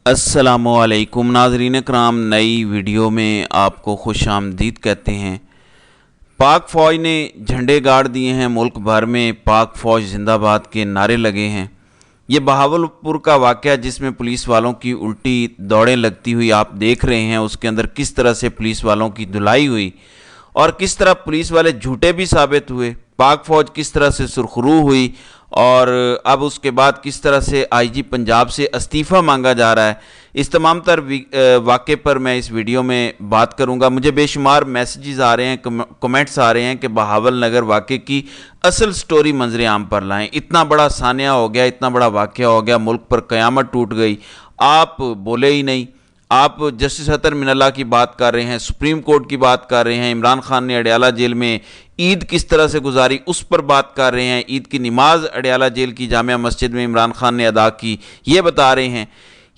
अस्सलामुअलैकुम नाज़रीन कराम, नई वीडियो में आपको खुश आमदीद कहते हैं। पाक फ़ौज ने झंडे गाड़ दिए हैं, मुल्क भर में पाक फ़ौज जिंदाबाद के नारे लगे हैं। ये बहावलपुर का वाक़या जिसमें पुलिस वालों की उल्टी दौड़ें लगती हुई आप देख रहे हैं, उसके अंदर किस तरह से पुलिस वालों की धुलाई हुई और किस तरह पुलिस वाले झूठे भी साबित हुए, पाक फ़ौज किस तरह से सुरखरू हुई और अब उसके बाद किस तरह से आईजी पंजाब से इस्तीफ़ा मांगा जा रहा है। इस तमाम तर वाक़े पर मैं इस वीडियो में बात करूंगा। मुझे बेशुमार मैसेजेस आ रहे हैं, कमेंट्स आ रहे हैं कि बहावल नगर वाक़े की असल स्टोरी मंजर आम पर लाएं। इतना बड़ा सानिया हो गया, इतना बड़ा वाक़या हो गया, मुल्क पर क़यामत टूट गई, आप बोले ही नहीं। आप जस्टिस अतर मिनल्ला की बात कर रहे हैं, सुप्रीम कोर्ट की बात कर रहे हैं, इमरान खान ने अडयाला जेल में ईद किस तरह से गुजारी उस पर बात कर रहे हैं, ईद की नमाज अडयाला जेल की जामिया मस्जिद में इमरान खान ने अदा की ये बता रहे हैं।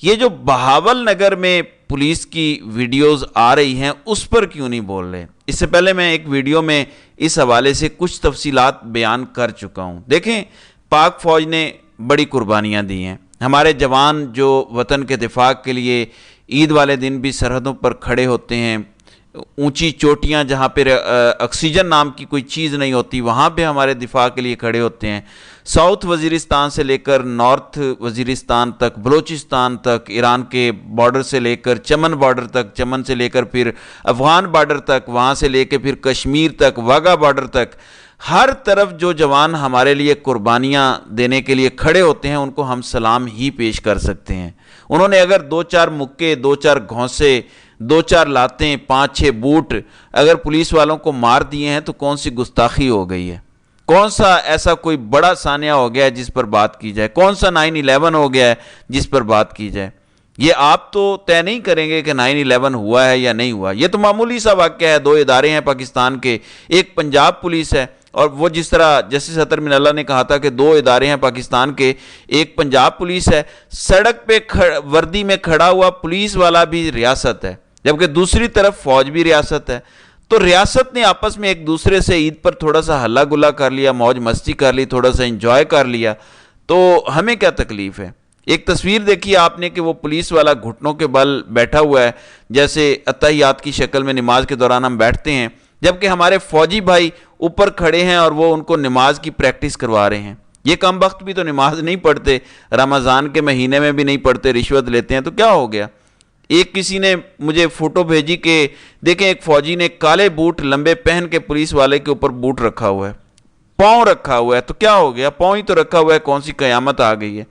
ये जो बहावल नगर में पुलिस की वीडियोस आ रही हैं उस पर क्यों नहीं बोल रहे? इससे पहले मैं एक वीडियो में इस हवाले से कुछ तफसीलात बयान कर चुका हूँ। देखें, पाक फ़ौज ने बड़ी कुर्बानियाँ दी हैं। हमारे जवान जो वतन के दिफा के लिए ईद वाले दिन भी सरहदों पर खड़े होते हैं, ऊंची चोटियां जहां पर ऑक्सीजन नाम की कोई चीज़ नहीं होती वहां पे हमारे दिफा के लिए खड़े होते हैं। साउथ वज़ीरिस्तान से लेकर नॉर्थ वज़ीरिस्तान तक, बलूचिस्तान तक, ईरान के बॉर्डर से लेकर चमन बॉर्डर तक, चमन से लेकर फिर अफ़गान बॉर्डर तक, वहां से लेकर फिर कश्मीर तक, वाघा बॉर्डर तक, हर तरफ जो जवान हमारे लिए कुर्बानियां देने के लिए खड़े होते हैं उनको हम सलाम ही पेश कर सकते हैं। उन्होंने अगर 2-4 मुक्के, 2-4 घौंसे, 2-4 लातें, 5-6 बूट अगर पुलिस वालों को मार दिए हैं तो कौन सी गुस्ताखी हो गई है? कौन सा ऐसा कोई बड़ा सानिया हो गया है जिस पर बात की जाए? कौन सा 9/11 हो गया है जिस पर बात की जाए? ये आप तो तय नहीं करेंगे कि 9/11 हुआ है या नहीं हुआ। ये तो मामूली सा वाक़या है। 2 इदारे हैं पाकिस्तान के, एक पंजाब पुलिस है और वो जिस तरह जस्टिस अतर मिनल्ला ने कहा था कि 2 इदारे हैं पाकिस्तान के, एक पंजाब पुलिस है। सड़क पे वर्दी में खड़ा हुआ पुलिस वाला भी रियासत है, जबकि दूसरी तरफ फौज भी रियासत है। तो रियासत ने आपस में एक दूसरे से ईद पर थोड़ा सा हल्ला गुल्ला कर लिया, मौज मस्ती कर ली, थोड़ा सा एंजॉय कर लिया, तो हमें क्या तकलीफ है? एक तस्वीर देखी आपने कि वो पुलिस वाला घुटनों के बल बैठा हुआ है, जैसे अत्तहियात की शक्ल में नमाज के दौरान हम बैठते हैं, जबकि हमारे फौजी भाई ऊपर खड़े हैं और वो उनको नमाज की प्रैक्टिस करवा रहे हैं। ये कम वक्त भी तो नमाज नहीं पढ़ते, रमज़ान के महीने में भी नहीं पढ़ते, रिश्वत लेते हैं, तो क्या हो गया? एक किसी ने मुझे फ़ोटो भेजी कि देखें, एक फ़ौजी ने काले बूट लंबे पहन के पुलिस वाले के ऊपर बूट रखा हुआ है, पाँव रखा हुआ है, तो क्या हो गया? पाँव ही तो रखा हुआ है, कौन सी क़यामत आ गई है?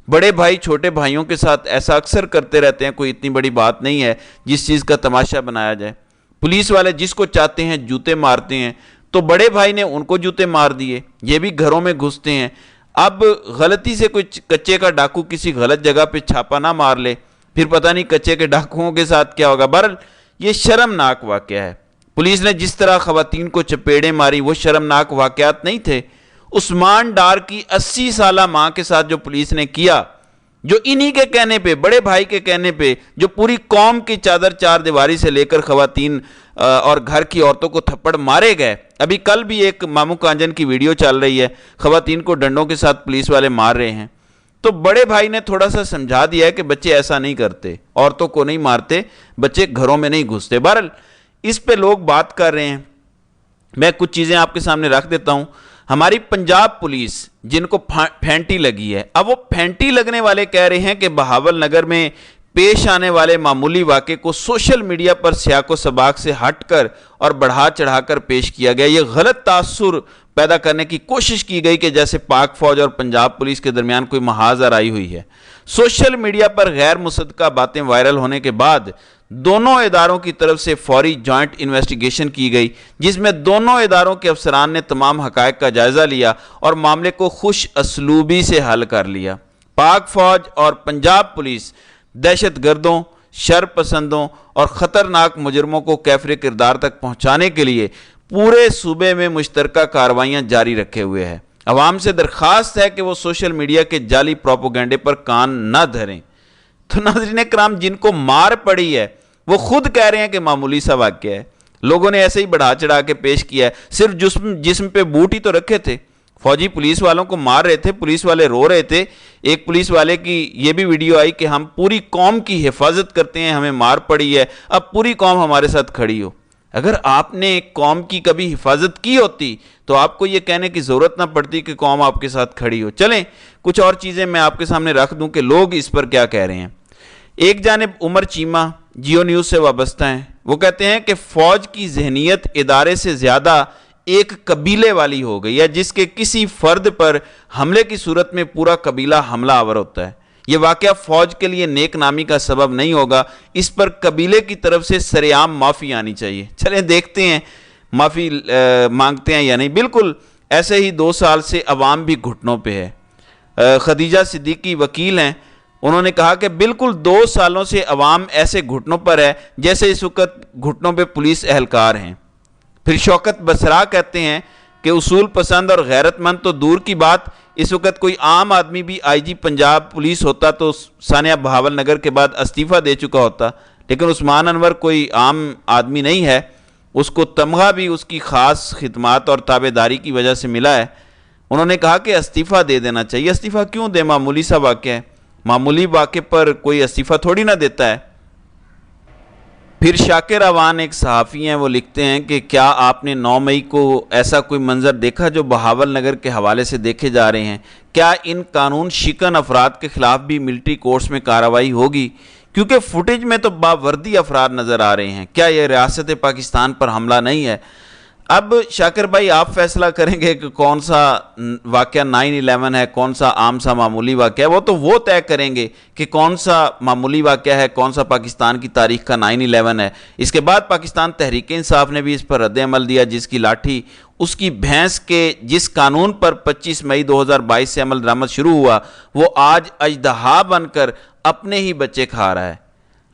बड़े भाई छोटे भाइयों के साथ ऐसा अक्सर करते रहते हैं, कोई इतनी बड़ी बात नहीं है जिस चीज़ का तमाशा बनाया जाए। पुलिस वाले जिसको चाहते हैं जूते मारते हैं, तो बड़े भाई ने उनको जूते मार दिए, ये भी घरों में घुसते हैं। अब गलती से कोई कच्चे का डाकू किसी गलत जगह पे छापा ना मार ले, फिर पता नहीं कच्चे के डाकुओं के साथ क्या होगा। बहरहाल ये शर्मनाक वाक़या है। पुलिस ने जिस तरह ख़वातीन को चपेड़े मारी वो शर्मनाक वाक़यात नहीं थे। उस्मान डार की 80 साला माँ के साथ जो पुलिस ने किया, जो इन्हीं के कहने पे, बड़े भाई के कहने पे, जो पूरी कौम की चादर चार दीवारी से लेकर ख़वातीन और घर की औरतों को थप्पड़ मारे गए। अभी कल भी एक मामू कांजन की वीडियो चल रही है, ख़वातीन को डंडों के साथ पुलिस वाले मार रहे हैं। तो बड़े भाई ने थोड़ा सा समझा दिया है कि बच्चे ऐसा नहीं करते, औरतों को नहीं मारते, बच्चे घरों में नहीं घुसते। बहरहाल इस पे लोग बात कर रहे हैं, मैं कुछ चीज़ें आपके सामने रख देता हूँ। हमारी पंजाब पुलिस जिनको फैंटी लगी है, अब वो फैंटी लगने वाले कह रहे हैं कि बहावल नगर में पेश आने वाले मामूली वाक़े को सोशल मीडिया पर सियाको सबाक से हटकर और बढ़ा चढ़ाकर पेश किया गया। ये गलत तासुर पैदा करने की कोशिश की गई कि जैसे पाक फ़ौज और पंजाब पुलिस के दरमियान कोई महाजर आई हुई है। सोशल मीडिया पर गैर मुसद्दक़ा बातें वायरल होने के बाद दोनों इदारों की तरफ से फौरी जॉइंट इन्वेस्टिगेशन की गई, जिसमें दोनों इदारों के अफसरान ने तमाम हक़ाइक़ का जायज़ा लिया और मामले को खुश असलूबी से हल कर लिया। पाक फ़ौज और पंजाब पुलिस दहशत गर्दों, शर पसंदों और ख़तरनाक मुजरमों को कैफरे किरदार तक पहुँचाने के लिए पूरे सूबे में मुश्तरका कार्रवाइयाँ जारी रखे हुए है। अवाम से दरख्वास्त है कि वो सोशल मीडिया के जाली प्रोपोगंडे पर कान न धरें। तो नाज़रीन कराम, जिनको मार पड़ी है वो खुद कह रहे हैं कि मामूली सा वाक़या है, लोगों ने ऐसे ही बढ़ा चढ़ा के पेश किया है। सिर्फ जिस्म पे बूट ही तो रखे थे, फौजी पुलिस वालों को मार रहे थे, पुलिस वाले रो रहे थे। एक पुलिस वाले की ये भी वीडियो आई कि हम पूरी कौम की हिफाजत करते हैं, हमें मार पड़ी है, अब पूरी कौम हमारे साथ खड़ी हो। अगर आपने कौम की कभी हिफाजत की होती तो आपको ये कहने की ज़रूरत ना पड़ती कि कौम आपके साथ खड़ी हो। चलें कुछ और चीज़ें मैं आपके सामने रख दूं कि लोग इस पर क्या कह रहे हैं। एक जानिब उमर चीमा जियो न्यूज़ से वाबस्ता हैं, वो कहते हैं कि फ़ौज की जहनीत इदारे से ज़्यादा एक कबीले वाली हो गई है, जिसके किसी फ़र्द पर हमले की सूरत में पूरा कबीला हमला आवर होता है। ये वाक़या फ़ौज के लिए नेक नामी का सबब नहीं होगा, इस पर कबीले की तरफ से सरेआम माफ़ी आनी चाहिए। चलें देखते हैं माफ़ी मांगते हैं या नहीं। बिल्कुल ऐसे ही 2 साल से अवाम भी घुटनों पे है। खदीजा सिद्दीकी वकील हैं, उन्होंने कहा कि बिल्कुल 2 सालों से अवाम ऐसे घुटनों पर है जैसे इस वक्त घुटनों पे पुलिस एहलकार हैं। फिर शौकत बसरा कहते हैं कि उसूल पसंद और गैरतमंद तो दूर की बात, इस वक्त कोई आम आदमी भी आईजी पंजाब पुलिस होता तो सानिया बहावल नगर के बाद इस्तीफ़ा दे चुका होता, लेकिन उस्मान अनवर कोई आम आदमी नहीं है, उसको तमगा भी उसकी ख़ास खिदमात और ताबेदारी की वजह से मिला है। उन्होंने कहा कि इस्तीफ़ा दे देना चाहिए। इस्तीफ़ा क्यों दे, मामूली सा वाक़या है, मामूली वाक़े पर कोई इस्तीफ़ा थोड़ी ना देता है। फिर शाकिर अवान एक सहाफ़ी हैं, वो लिखते हैं कि क्या आपने 9 मई को ऐसा कोई मंज़र देखा जो बहावल नगर के हवाले से देखे जा रहे हैं? क्या इन कानून शिकन अफराद के ख़िलाफ़ भी मिलिट्री कोर्ट्स में कार्रवाई होगी? क्योंकि फुटेज में तो बावर्दी अफराद नज़र आ रहे हैं। क्या यह रियासत पाकिस्तान पर हमला नहीं है? अब शाकिर भाई आप फैसला करेंगे कि कौन सा वाक़या 9/11 है, कौन सा आम सा मामूली वाक़या है। वो तो वो तय करेंगे कि कौन सा मामूली वाक़या है, कौन सा पाकिस्तान की तारीख़ का 9/11 है। इसके बाद पाकिस्तान तहरीक इंसाफ ने भी इस पर रद्द अमल दिया, जिसकी लाठी उसकी भैंस के जिस कानून पर 25 मई 2022 से अमल दरामद शुरू हुआ, वो आज अजदहा बनकर अपने ही बच्चे खा रहा है।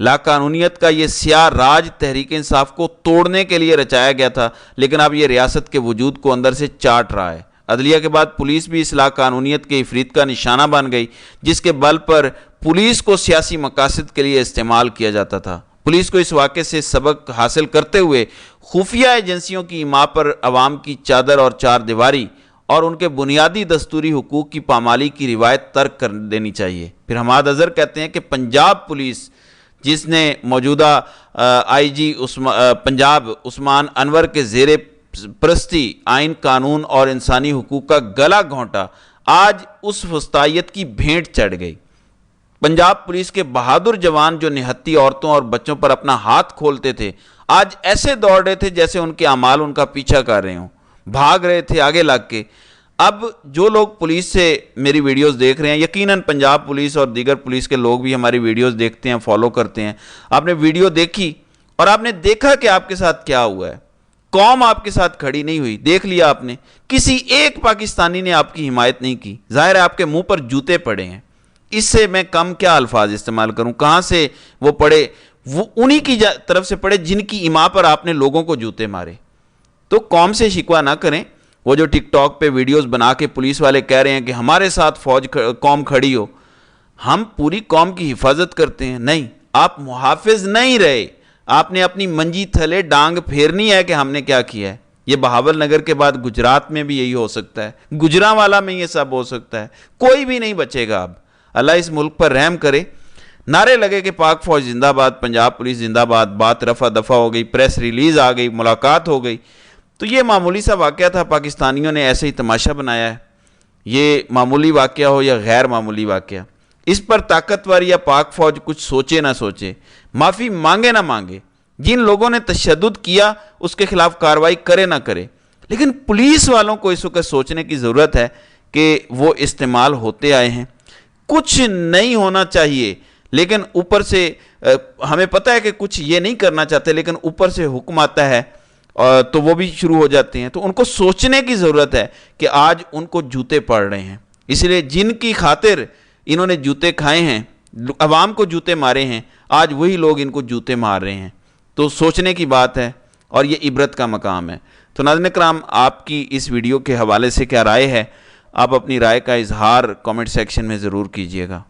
लाकानूनियत का ये स्याह राज तहरीक इंसाफ को तोड़ने के लिए रचाया गया था, लेकिन अब ये रियासत के वजूद को अंदर से चाट रहा है। अदलिया के बाद पुलिस भी इस लाकानूनियत के इफरीत का निशाना बन गई, जिसके बल पर पुलिस को सियासी मकासद के लिए इस्तेमाल किया जाता था। पुलिस को इस वाक़े से सबक हासिल करते हुए खुफिया एजेंसियों की इमा पर अवाम की चादर और चार दीवारी और उनके बुनियादी दस्तूरी हुकूक की पामाली की रिवायत तर्क कर देनी चाहिए। फिर हमाद अजहर कहते हैं कि पंजाब पुलिस, जिसने मौजूदा आईजी पंजाब उस्मान अनवर के ज़ेरे प्रस्ती आइन कानून और इंसानी हुकूक का गला घोंटा, आज उस वस्तायत की भेंट चढ़ गई। पंजाब पुलिस के बहादुर जवान जो निहत्ती औरतों और बच्चों पर अपना हाथ खोलते थे, आज ऐसे दौड़ रहे थे जैसे उनके अमाल उनका पीछा कर रहे हों, भाग रहे थे आगे लग के। अब जो लोग पुलिस से मेरी वीडियोस देख रहे हैं, यकीनन पंजाब पुलिस और दीगर पुलिस के लोग भी हमारी वीडियोस देखते हैं, फॉलो करते हैं। आपने वीडियो देखी और आपने देखा कि आपके साथ क्या हुआ है। कौम आपके साथ खड़ी नहीं हुई, देख लिया आपने। किसी एक पाकिस्तानी ने आपकी हिमायत नहीं की। जाहिर है आपके मुंह पर जूते पड़े हैं। इससे मैं कम क्या अल्फाज इस्तेमाल करूं। कहां से वो पड़े? वो उन्हीं की तरफ से पड़े जिनकी इमा पर आपने लोगों को जूते मारे। तो कौम से शिकवा ना करें। वो जो टिकटॉक पे वीडियोस बना के पुलिस वाले कह रहे हैं कि हमारे साथ फौज कौम खड़ी हो, हम पूरी कौम की हिफाजत करते हैं। नहीं, आप मुहाफिज नहीं रहे। आपने अपनी मंजी थले डांग फेरनी है कि हमने क्या किया है। ये बहावल नगर के बाद गुजरात में भी यही हो सकता है, गुजरांवाला में ये सब हो सकता है। कोई भी नहीं बचेगा। अब अल्लाह इस मुल्क पर रहम करे। नारे लगे कि पाक फौज जिंदाबाद, पंजाब पुलिस जिंदाबाद, बात रफा दफा हो गई, प्रेस रिलीज आ गई, मुलाकात हो गई। तो ये मामूली सा वाक़या था, पाकिस्तानियों ने ऐसे ही तमाशा बनाया है। ये मामूली वाक़या हो या गैर मामूली वाक़या, इस पर ताकतवर या पाक फौज कुछ सोचे ना सोचे, माफ़ी मांगे ना मांगे, जिन लोगों ने तशद्दुद किया उसके खिलाफ कार्रवाई करे ना करे, लेकिन पुलिस वालों को इस वक्त सोचने की ज़रूरत है कि वो इस्तेमाल होते आए हैं। कुछ नहीं होना चाहिए, लेकिन ऊपर से हमें पता है कि कुछ ये नहीं करना चाहते, लेकिन ऊपर से हुक्म आता है तो वो भी शुरू हो जाते हैं। तो उनको सोचने की ज़रूरत है कि आज उनको जूते पड़ रहे हैं। इसलिए जिनकी खातिर इन्होंने जूते खाए हैं, अवाम को जूते मारे हैं, आज वही लोग इनको जूते मार रहे हैं। तो सोचने की बात है और ये इबरत का मकाम है। तो नाज़रीन किराम, आपकी इस वीडियो के हवाले से क्या राय है? आप अपनी राय का इजहार कमेंट सेक्शन में ज़रूर कीजिएगा।